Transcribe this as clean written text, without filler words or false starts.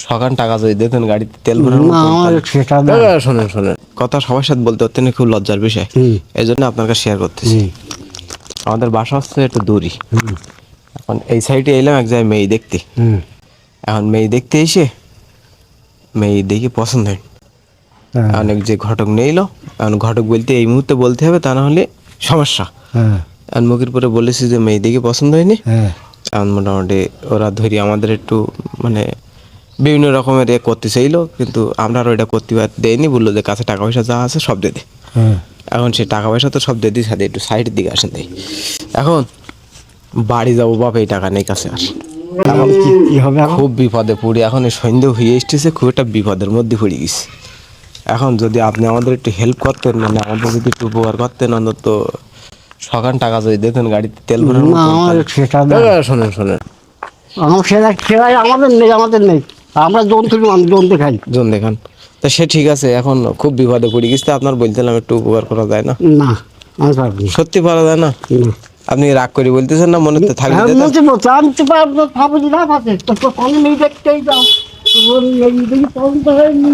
সকাল টাকা যদি দিতেন গাড়িতে তেল ভরার মতো, শোনেন শোনেন, কথা সবার সাথে বলতে পারতেন খুব লজ্জার বিষয়, এই জন্য আপনার কাছে শেয়ার করতেছি। আমাদের বাসা হচ্ছে একটু দূরই। এখন এই সাইডে এলাম এক জায়গায় মেয়ে দেখতে। এখন মেয়ে দেখতে এসে মেয়ে দেখি পছন্দ হয়, অনেক যে ঘটক নিয়ে এখন ঘটক বলতে এই মুহূর্তে বলতে হবে, তা না হলে সমস্যা। এখন মুখের পরে বলেছি যে মেয়ে দেখে পছন্দ হয়নি। এখন মোটামুটি ওরা ধরি আমাদের একটু মানে বিভিন্ন রকমের করতে চাইলো, কিন্তু আমরা আর ওইটা করতে দেয়নি। বললো যে কাছে টাকা পয়সা যা আছে সব দিয়ে দে। এখন সে টাকা পয়সা তো সব দিয়ে দিই, সাথে একটু সাইডের দিকে আসেন দেয়। এখন বাড়ি যাবো বাপ, এই টাকা নেই কাছে। আর কি হবে? খুব বিপদে পড়ি, এখন এই সন্ধ্যে হয়ে এসতেছে, খুব একটা বিপদের মধ্যে পড়ে গেছি। এখন যদি আপনি আমাদের একটু হেল্প করতেন, মানে আমাদের যদি একটু উপকার করতেন, অন্তত সকাল টাকা যদি দিতেন গাড়িতে তেল ভরার মতো। শোনেন শোনেন, আমাদের নেই, আমরা জমতে খাই। জন দেখান তা সে ঠিক আছে। এখন খুব বিপদে পড়ে গেছে, আপনার বলতেলাম একটু উপকার করা যায় না? না, আমি পারবো না। সত্যি পারা যায় না? আপনি রাগ করে বলতেছেন না, মনে থাকবে আমি